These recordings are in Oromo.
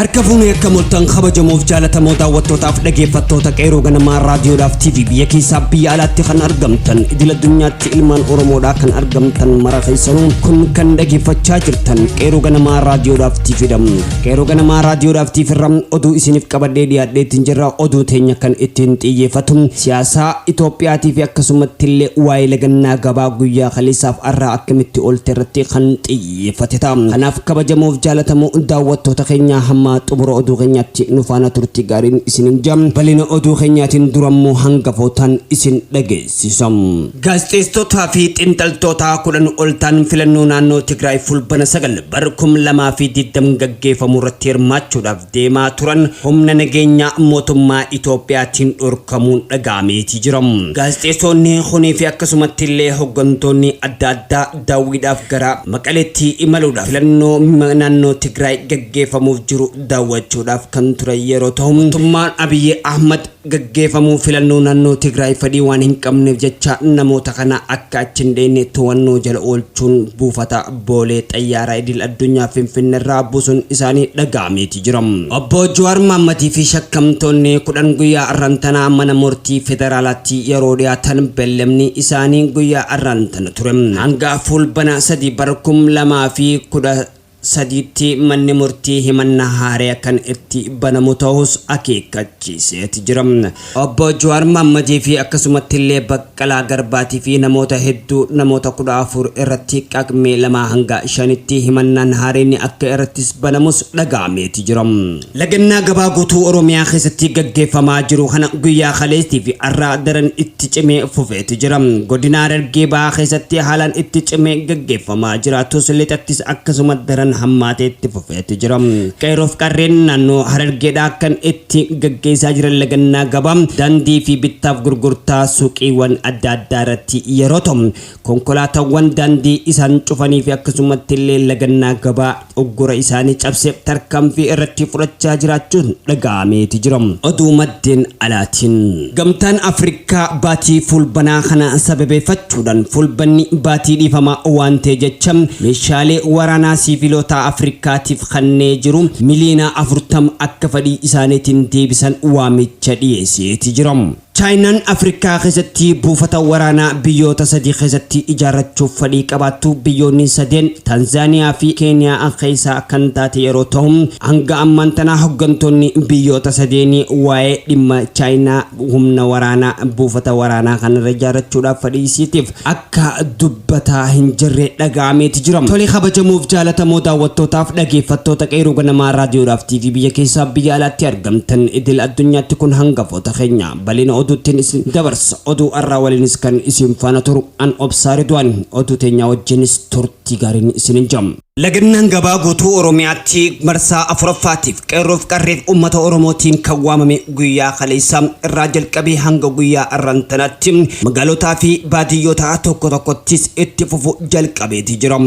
Harka fuunee akka mul'atan kabajamuuf jaalatamoo daawwattootaaf dhaggeeffattoota qeeroo ganamaa raadiyoodhaaf TV biyya keessaa biyya alaatti kan argamtan idil addunyaatti ilmaan Oromoodhaa kan argamtan mara keessanuu kun kan dhaggeeffachaa jirtan qeeroo ganamaa raadiyoodhaaf TV dha. Qeeroo ganamaa raadiyoodhaaf TV irraa oduu isiniif qabadhee dhiyaadheetiin jirra. Oduu teenya kan ittiin xiyyeeffatu siyaasa Itoophiyaatii fi akkasumatti illee waa'ee lagannaa gabaa guyyaa kaleessaaf arraa akkamitti oolte irratti kan xiyyeeffatedha. Kanaaf kabajamuuf jaalatamoo daawwattoota keenya hamma xumura oduu keenyaatti nufaana turtii gaariin isinin jam bal'ina oduu keenyaatiin durammoo hangafootaan isin dhageessisam. Gaazexeessitootaa fi xiinxaltoota 10 ol ta'an filannoo naannoo Tigraay fulbana 9 bara 2020 gaggeeffamu irratti hirmaachuudhaaf deemaa turan humna nageenyaa mootummaa Itoophiyaatiin dhorkamuun dhagahameeti jira. Gaazexeessonni kunii fi akkasumatti illee hooggantoonni adda addaa daawwiidhaaf gara Maqaleetti imaluudhaaf filannoo naannoo Tigraay gaggeeffamuuf jiru daawwachuudhaaf kan ture yeroo ta'u mootummaan Abiy Ahmad gaggeeffamuu filannoo naannoo Tigraay fedhii waan hin qabneef jecha namoota kana akka achi hin deemne to'annoo jala oolchuun buufata boolee xayyaaraa idil addunyaa Finfinnee irraa buusuun isaanii dhagahameeti jira. Obbo Jawaar Mohammadii fi shakkamtoonni 10 guyyaa arrantanaa mana murtii federaalaatti yeroo dhiyaatan beellamni isaanii guyyaa arrantana ture. Hanga fulbana 3 bara 2010 sadiitti manni murtii himannaa haaraa kan itti banamu ta'us akeekkachiiseeti jira. Obbo Jawaar Mohammadii fi akkasumatti illee Baqqalaa Garbaatii fi namoota hedduu namoota 14 irratti qaqmee 2 hanga 5tti himannaan haaraan akka irrattis banamus dhagahameeti jira. Lagannaa gabaa guutuu Oromiyaa keessatti gaggeeffamaa jiru kana guyyaa kaleessaa fi arraa daran itti cimee fufeeti jira. Godina Harargee Bahaa keessatti haalaan itti cimee gaggeeffamaa jira. Lixattis akkasuma daran hammateetti fufeeti jira. Qeerroof qarreen naannoo Harargeedhaa kan itti gaggeessaa jiran lagannaa gabaa daandii fi bittaaf gurgurtaa suuqiiwwan adda addaa irratti yeroo ta'u konkolaataawwan daandii isaan cufanii fi akkasumatti illee lagannaa gabaa uggura isaanii cabsee tarkaanfii irratti fudhachaa jiraachuun dhagahameeti jira. Oduu maddeen alaatiin gamtaan Afrikaa baatii fulbanaa kana sababeeffachuudhaan fulbanni baatii dhiifamaa waan ta'e jecha meeshaalee waraanaa siviilota Afrikaatiif kannee jiru miliyoona 40 akka fedhii isaaniitiin deebisan waamicha dhiyeesseeti jira. Chaayinaan Afrikaa keessatti buufata waraanaa biyyoota 3 keessatti ijaarrachuuf fedhii qabaattu biyyoonni 3 Tanzaaniyaa fi Keeniyaa keessaa kan taate yeroo ta'u hanga ammaan tana hooggantoonni biyyoota 3 waa'ee dhimma Chaayinaa humna waraanaa buufata waraanaa kana ijaarrachuudhaaf fedhii isiitiif akka dubbataa hin jirre dhagahameeti jira. Tole kabajamuuf jaalatamoo daawwattootaaf dhaggeeffattoota qeeroo ganamaa raadiyoodhaaf TV biyya keessaa biyya alaatti argamtan idil addunyaatti kun hangafoota keenya bal'ina oduutiin isin dabarsa. Oduu arraa waliinis kan isin faana turu an obsaari du'an oduu teenya wajjinis turtii gaariin isin jam. Lagannaan gabaa guutuu Oromiyaatti marsaa 4ffaatiif qeerroof qarreef uummata Oromootiin kan waamame guyyaa kaleessaa irraa jalqabee hanga guyyaa arrantanaatti magaalotaa fi baadiyyoota tokko tokkottis itti fufu jalqabeeti jira.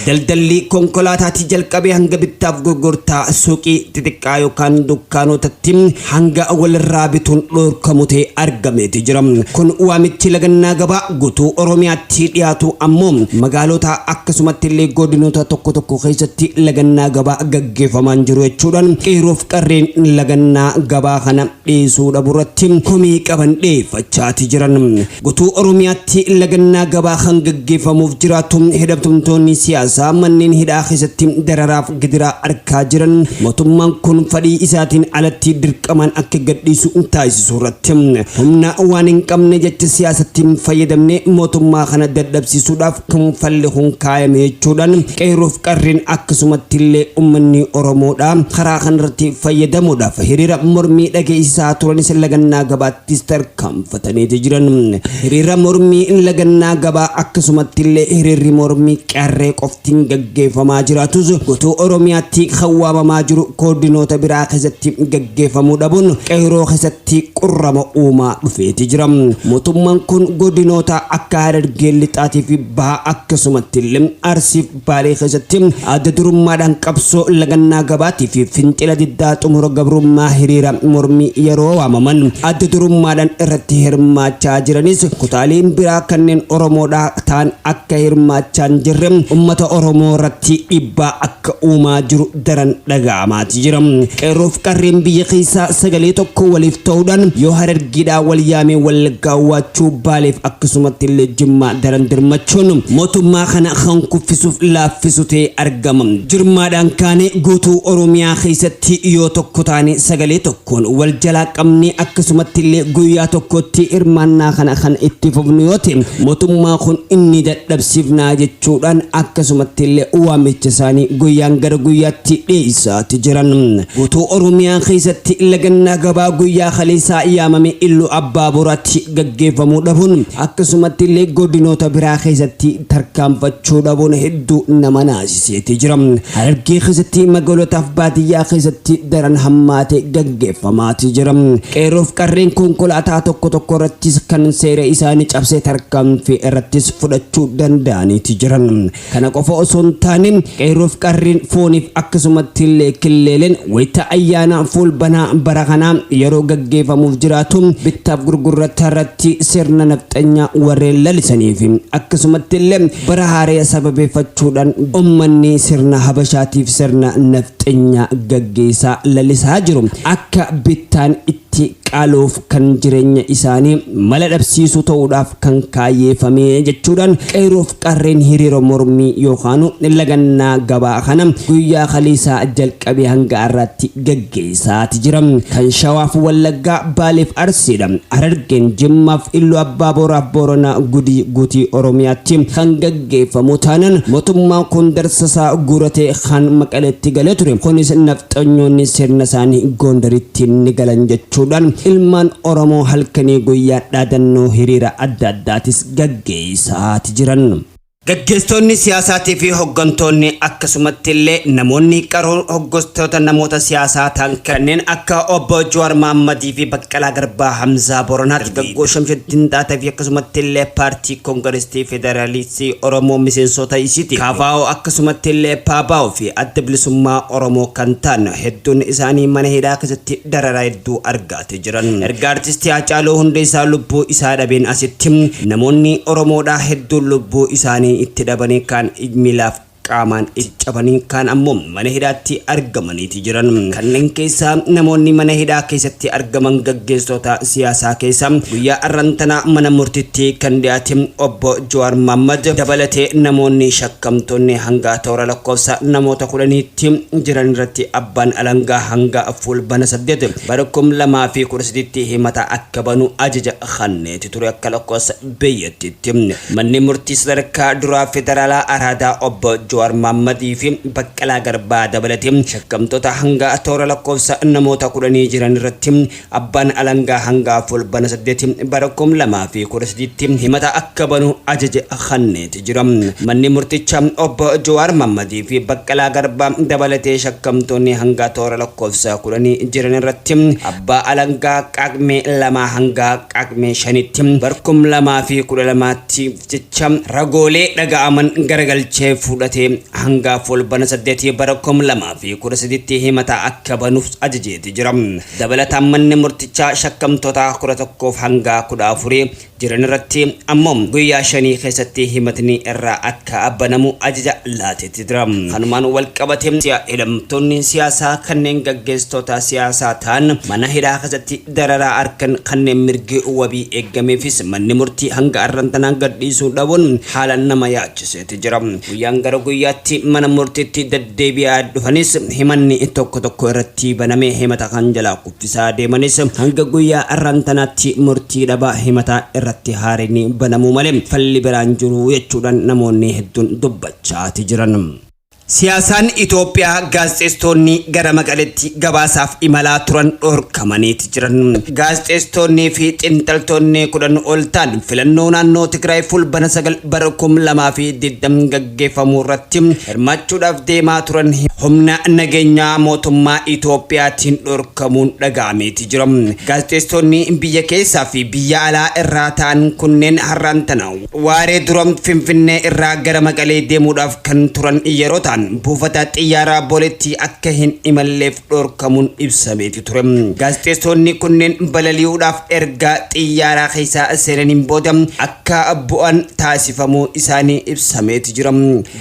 Daldalli konkolaataatti jalqabee hanga bittaaf gurgurtaa suuqii xixiqqaa yookaan dukkaanotatti hanga walirraa bituun dhorkamu ta'ee argameeti jira. Kun waamichi lagannaa gabaa guutuu Oromiyaatti dhiyaatu ammoo magaalota akkasumatti illee godinoota tokko keessatti lagannaa gabaa gaggeeffamaan jiru jechuudhaan qeerroof qarreen lagannaa gabaa kana dhiisuudha burratti komii qaban dhiyeeffachaati jiran. Guutuu Oromiyaatti lagannaa gabaa kan gaggeeffamuuf jiraatu hidhamtoonni siyaasaa manneen hidhaa keessatti dararaaf gidiraa argaa jiran mootummaan kun fedhii isaatiin alatti dirqamaan akka gadhiisu taasisu irratti humna waan hin qabne jecha siyaasatti fayyadamne mootummaa kana dadhabsiisuudhaaf kan falli kun kaayame jechuudhaan qeerroof qarreen akkasumatti illee uummanni Oromoodha karaa kanarratti fayyadamuudhaaf hiriira mormii dhageessisaa turanis lagannaa gabaattis tarkaanfatanii jiran. Hiriira mormii lagannaa gabaa akkasumatti illee hiriirri mormii qarree qoftiin gaggeeffamaa jiraatus guutuu Oromiyaatti kan waamamaa jiru koordinoota biraa keessatti gaggeeffamuu dhabuun qeerroo keessatti qurrama uumaa dhufeeti jira. Mootummaan kun godinoota akka Harargee lixaatii fi Bahaa akkasumatti illee Arsiif Baalee keessatti adda durummaadhaan qabsoo lagannaa gabaatii fi fincila diddaa xumura gabrummaa hiriira mormii yeroo waamaman adda durummaadhaan irratti hirmaachaa jiranis kutaaleen biraa kanneen Oromoodhaa ta'an akka hirmaachaa hin jirre ummata Oromoo irratti dhiibbaa akka uumaa jiru daran dhaga'amaati jira. Qeerroof qarreen biyya keessaa sagalee tokko waliif ta'uudhaan yoo Harargeedhaa wal yaamee Wallaggaa waachuu Baaleef akkasumatti illee Jimmaa daran dirmachuun mootummaa kana kan kuffisuuf laaffisutee argama. Jirmaadhaan kaanee guutuu Oromiyaa keessatti yoo tokko taane sagalee tokkoon wal jalaa qabnee akkasumatti illee guyyaa tokkotti hirmaannaa kana kan itti fufnu yoo ta'e mootummaa kun inni dadhabsiifnaa jechuudhaan akkasumatti illee waamicha isaanii guyyaan gara guyyaatti dhiyeessaati jiran. Guutuu Oromiyaa keessatti lagannaa gabaa guyyaa kaleessaa yaamame Iluu Abbaa Boraatti gaggeeffamuu dhabuun akkasumatti illee godinoota biraa keessatti tarkaanfachuu dhabuun hedduu nama naasiseeti jira. Harargee keessatti magaalotaaf baadiyyaa keessatti daran hammaate gaggeeffamaati jira. Qeerroof qarreen konkolaataa tokko irrattis kan seera isaanii cabsee tarkaanfii irrattis fudhachuu danda'aniiti jiran. Kana qofa osoo hin taane qeerroof qarreen fooniif akkasumatti illee killeeleen wayita ayyaana fulbanaa bara kanaa yeroo gaggeeffamuuf jiraatu bittaaf gurgurtaa irratti sirna nafxanyaa warreen lalisaniif akkasumatti illee bara haaraa sababeeffachuudhaan ummanni sirna habashaatiif sirna nafxanyaa gaggeessaa lalisaa jiru akka bittaan itti qaaloof kan jireenya isaanii mala dhabsiisuu ta'uudhaaf kan kaayyeeffame jechuudhaan qeerroof qarreen hiriira mormii yookaan lagannaa gabaa kana guyyaa kaleessaa jalqabee hanga har'aatti gaggeessaati jira. Kan Shawaaf Wallaggaa Baaleef Arsiidha. Harargeen Jimmaaf Iluu Abbaa Boraaf Booranaa guutii Oromiyaatti kan gaggeeffamu taanaan mootummaan kun darsasaa guuratee kan Maqaleetti galee ture. Kunis nafxanyoonni sirna isaanii Gondaritti ni galan jechuudhaan ilmaan Oromoo halkanii guyyaa dhaadannoo hiriira adda addaatis gaggeessaati jiran. Gaggeessitoonni siyaasatii fi hoggantoonni akkasumatti illee namoonni qaroon hoggantoota namoota siyaasaa ta'an kanneen akka obbo Jawaar Mohammadii fi Baqqalaa Garbaa Hamzaa Booranaa dargaggoo Shamsuddin Xaataa fi akkasumatti illee paartii Koongireesii Federaalistii Oromoo miseensota isiiti. KFO akkasumatti illee PABO fi adda bilisummaa Oromoo kan ta'an hedduun isaanii mana hidhaa keessatti dararaa hedduu argaatee jiran. Erga artistii Haacaaluu Hundeessaa lubbuu isaa dhabeen asitti namoonni Oromoodhaa hedduun lubbuu isaanii itti dhabanii kan miilaaf qaamaan iccabanii kan ammoo mana hidhaatti argamaniiti jiran. Kanneen keessaa namoonni mana hidhaa keessatti argaman gaggeessitoota siyaasaa keessaa guyyaa arrantanaa mana murtiitti kan dhiyaate obbo Jawaar Mohammad dabalatee namoonni shakkamtoonni hanga toora lakkoofsa namoota 10tti jiran irratti abbaan alangaa hanga fulbana 8 bara 2013tti himata akka banu ajaja kenneeti ture akka lakkoofsa biyyattiitti. Manni murtii sadarkaa duraa federaalaa araadaa obbo Jawaar Mohammadii fi Baqqalaa Garbaa dabalatee shakkamtoota hanga toora lakkoofsa namoota 10 jiran irratti abbaan alangaa hanga fulbana 8 bara 2013tti himata akka banu ajaja kenneeti jira. Manni murtichaa obbo Jawaar Mohammadii fi Baqqalaa Garbaa dabalatee shakkamtoonni hanga toora lakkoofsa 10 jiran irratti abbaa alangaa qaaqmee 2 hanga qaaqmee 5tti bara 2012tti jecha ragoolee dhaga'aman garagalchee fudhatee hanga fulbana 8 bara 2013tti himata akka banuuf ajajeeti jira. Dabalataan manni murtichaa shakkamtoota 11 hanga 14 jiran irratti ammoo guyyaa 5 keessatti himatni irraa akka banamu ajaja laateeti jira. Kanumaan wal qabatee hidhamtoonni siyaasaa kanneen gaggeessitoota siyaasaa ta'an mana hidhaa keessatti dararaa argan kanneen mirgi wabii eeggameefis manni murtii hanga arrantanaa gadhiisuu dhabuun haala nama yaachiseeti jira. Guyyaan gara guyyaatti mana murtiitti deddeebi'aa dhufanis himanni tokko irratti banamee himata kan jalaa kuffisaa deemanis hanga guyyaa arrantanaatti murtii dhabaa himata irratti haaranii banamuu malee falli biraan jiru jechuudhaan namoonni hedduun dubbachaati jiran. Siyaasaan Itoophiyaa gaazexeessitoonni gara Maqaleetti gabaasaaf imalaa turan dhorkamaniiti jiran. Gaazexeessitoonni fi xiinxaltoonni 10 ol ta'an filannoo naannoo Tigraay fulbana 9 bara 2020 gaggeeffamuu irratti hirmaachuudhaaf deemaa turan humna nageenyaa mootummaa Itoophiyaatiin dhorkamuun dhaga'ameeti jira. Gaazexeessitoonni biyya keessaa fi biyya alaa irraa ta'an kunneen har'aan tana waaree dura Finfinnee irraa gara Maqalee deemuudhaaf kan turan yeroo ta'an seeraan buufata xiyyaaraa Booletti akka hin imalleef dhorkamuun ibsameeti ture. Gaazexeessonni kunneen balali'uudhaaf erga xiyyaaraa keessaa seenaniin booda akka bu'an taasifamuu isaanii ibsameeti jira.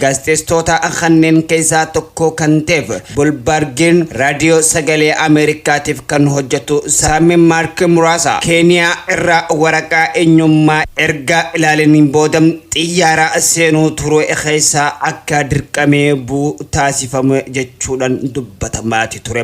Gaazexeessitoota kanneen keessaa tokko kan ta'e Bulbaargeen raadiyoo sagalee Ameerikaatiif kan hojjetu Saami Maark Muraasa Keeniyaa irraa waraqaa eenyummaa erga ilaalaniin booda xiyyaaraa seenuu turuu keessaa akka dirqamee bu'u taasifame jechuudhaan dubbatamaati ture.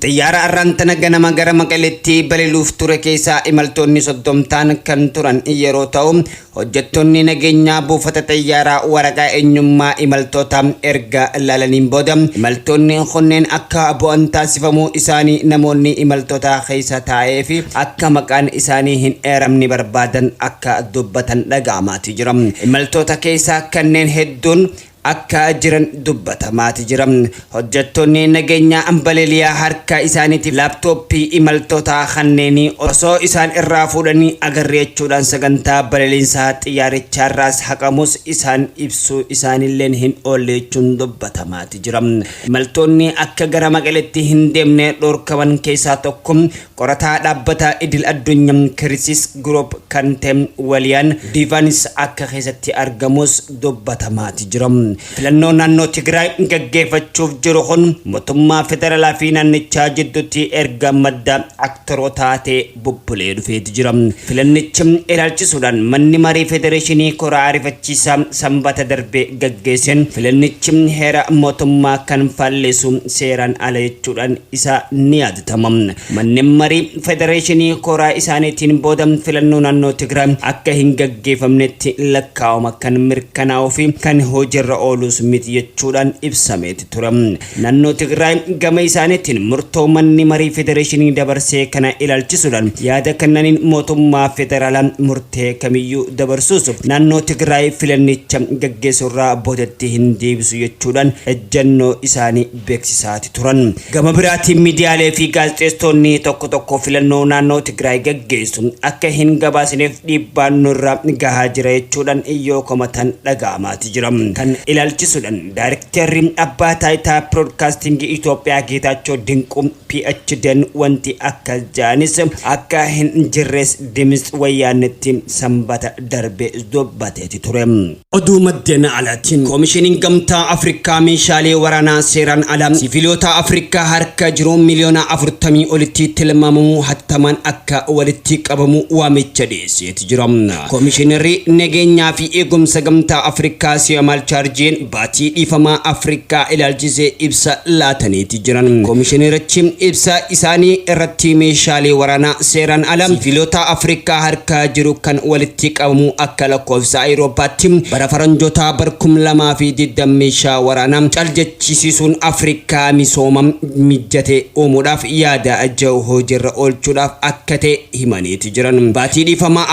Xiyyaara arraantana ganama gara Maqaleetti balali'uuf ture keessaa imaltoonni 30 kan turan yeroo ta'u hojjettoonni nageenyaa buufata xiyyaaraa waraqaa eenyummaa imaltoota erga ilaalaniin booda imaltoonni kunneen akka bu'an taasifamuu isaanii namoonni imaltoota keessa taa'ee fi akka maqaan isaanii hin eeramne barbaadan akka dubbatan dhaga'amaati jira. Imaltoota keessaa kanneen hedduun akka jiran dubbatamaati jira. Hojjettoonni nageenyaa balaliyaa harka isaaniitiif laaptooppii imaltoota kanneenii osoo isaan irraa fuudhanii agarreechuudhaan sagantaa balaliinsaa xiyyaarichaarraas haqamus isaan ibsuu isaanillee hin oolleechuun dubbatamaati jira. Imaltoonni akka gara Maqaleetti hin deemne dhorkaman keessaa tokko qorataa dhaabbata idil addunyaa Kirisis Group kan ta'e Waliyaan Diivaanis akka keessatti argamus dubbatamaati jira. Filannoo naannoo Tigraay gaggeeffachuuf jiru kun mootummaa federaalaa fi naannichaa jidduutti erga madda aktoroota ta'e bubbulee dhufeeti jira. Filannichi ilaalchisuudhaan manni marii federeeshinii koraa ariifachiisaa sanbata darbee gaggeessan filannichi heera mootummaa kan falleessu seeraan ala jechuudhaan isa ni yaadatama. Manni marii federeeshinii koraa isaaniitiin booda filannoo naannoo Tigraay akka hin gaggeeffamnetti lakkaa'ama kan mirkanaa'uu fi kan hojiirra oolus miti jechuudhaan ibsameeti ture. Naannoo Tigraay gama isaaniitiin murtoo manni marii federeeshinii dabarsee kana ilaalchisuudhaan yaada kannaniin mootummaa federaalaa murtee kamiyyuu dabarsuus naannoo Tigraay filannicha gaggeessurraa boodatti hin deebisu jechuudhaan ejjennoo isaanii beeksisaati turan. Gama biraatiin miidiyaalee fi gaazexeessitoonni tokko filannoo naannoo Tigraay gaggeessu akka hin gabaasineef dhiibbaan nurra gahaa jira jechuudhaan iyyoo komatan dhaga'amaati jira. Kan ilaalchisuudhaan daayirektarri abbaa taayitaa broadcasting Itoophiyaa Geetaachoo Dinquu PHD'n wanti akka jaanis akka hin jirres Dimis Wayyaanetti sanbata darbe dubbateeti ture. Oduu maddeen alaatiin koomishiniin gamtaa Afrikaa meeshaalee waraanaa seeraan alaa siviilota Afrikaa harka jiru miliyoona 40 olitti tilmaamamu hattamaan akka walitti qabamu waamicha dhiyeesseeti jira. Koomishinarri nageenyaa fi eegumsa gamtaa Afrikaa Siyamal Charjeen baatii dhiifamaa Afrikaa ilaalchisee ibsa laataniiti jiran. Koomishinerichi ibsa isaanii irratti meeshaalee waraanaa seeraan alaa siviilota Afrikaa harka jiru kan walitti qabamu akka lakkoofsa Awurooppaatti bara faranjoota bara 2020 meeshaa waraanaa caljechisiisuun Afrikaa misooma mijate uumuudhaaf yaada ajja'u hojiirra oolchuudhaaf akka ta'e himaniiti jiran. Baatii dhiifamaa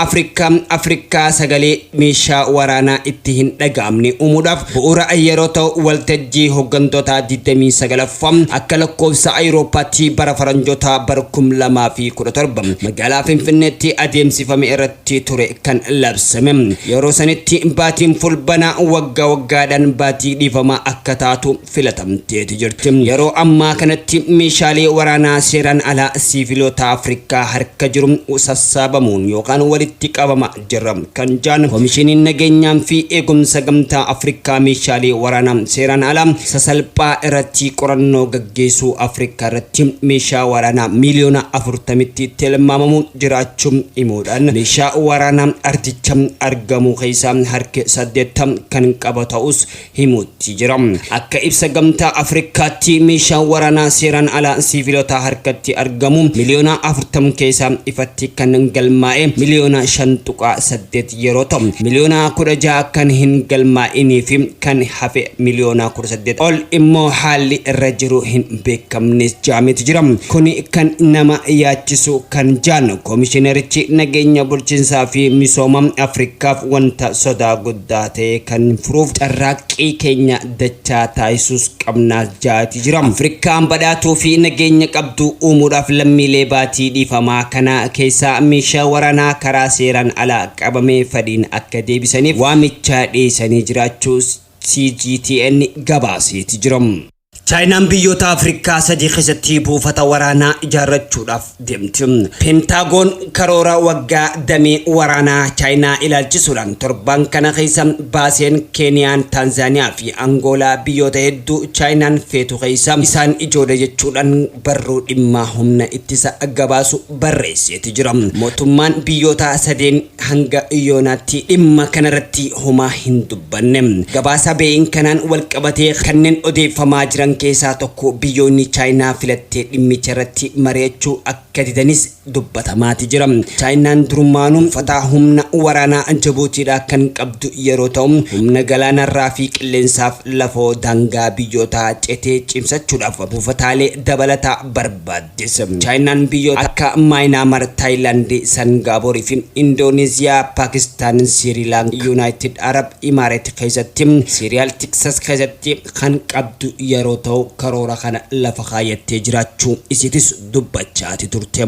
Afrikaa sagalee meeshaa waraanaa itti hin dhaga'amne uumuudhaaf bu'uura yeroo ta'u waltajjii hooggantoota 29ffaa akka lakkoofsa Awurooppaatti bara faranjoota bara 2017 magaalaa Finfinneetti adeemsifame irratti ture kan labsame. Yeroo sanitti baatiin fulbanaa waggaadhaan baatii dhiifamaa akka taatu filatamteeti jirti. Yeroo ammaa kanatti meeshaalee waraanaa seeraan alaa siviilota Afrikaa harka jiru sassaabamuun yookaan walitti qabama jira kan jaan koomishiniin nageenyaa fi eegumsa gamtaa Afrikaa meeshaalee waraanaa seeraan alaa sasalphaa irratti qorannoo gaggeessuu Afrikaa irratti meeshaa waraanaa miliyoona 40tti tilmaamamu jiraachuun himuudhaan meeshaa waraanaa ardicha argamu keessaa harka 8 kan qabu ta'us himuutti jira. Akka ibsa gamtaa Afrikaatti meeshaa waraanaa seeraan alaa siviilota harkatti argamu miliyoona 40 keessaa ifatti kan galmaa'e miliyoona 5.8 yeroo ta'u miliyoona 16 kan hin galmaa'inii fi kan hafe miliyoona 18 ol immoo haalli irra jiru hin beekamnes jaameti jira. Kuni kan nama yaachisu kan jaan koomishinerichi nageenya bulchiinsaa fi misooma Afrikaaf wanta sodaa guddaa ta'e kan furuuf carraaqqii keenya dachaa taasisuus qabnaa jaati jira. Afrikaan badhaatuu fi nageenya qabdu uumuudhaaf lammiilee baatii dhiifamaa kana keessaa meeshaa waraanaa karaa seeraan alaa qabamee fadiin akka deebisaniif waamicha dhiyeessanii jiraachuus CGTN gabaasee jiram. Chaayinaan biyyoota Afrikaa sadii keessatti buufata waraanaa ijaarrachuudhaaf deemti. Pentaagoon karoora waggaa damee waraanaa Chaayinaa ilaalchisuudhaan torban kana keessa baaseen Keeniyaan, Taanzaaniyaa fi Angoolaa biyyoota hedduu Chaayinaan feetu keessa isaan ijoollee jechuudhaan barruu dhimma humna ittisa gabaasu barreesseeti jira. Mootummaan biyyoota sadeen hanga yoonaatti dhimma kanarratti homaa hin dubbanne. Gabaasa beeyin kanaan walqabatee kanneen odeeffamaa jiran keessaa tokko biyyoonni Chaayinaa filattee dhimmicha irratti mari'achuu akka didanis dubbatamaati jira. Chaayinaan durummaanuu buufata humna waraanaa Jibuutiidhaa kan qabdu yeroo ta'u humna galaanarraa fi qilleensaaf lafoo daangaa biyyoota cetee cimsachuudhaaf buufataalee dabalataa barbaaddes. Chaayinaan biyyoota akka Maayinaamar, Taayilaand, Singaaporii fi Indooneeziyaa, Paakistaan, Siriilaankaa, Yuunaayitid Arab Imaareet keessatti Siiriyaal Tiksas keessatti kan qabdu yeroo ta'u karoora kana lafa kaayattee jiraachuu isiitis dubbachaati turte.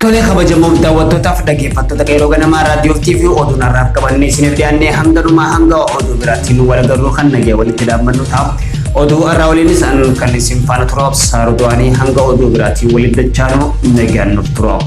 Tole kabajamoo daawwattootaaf dhaggeeffattoota qeeroo ganamaa raadiyoo TV oduun har'aaf qabannee isiniif dhiyaannee hanga dhumaa hanga oduu biraatiin wal agarruu kan nagee walitti dhaabbannu ta'a. Oduu har'aa waliinis kan isin faana turaaf saaru du'anii hanga oduu biraatiin walitti dachaanuu nagaan nuuf tura.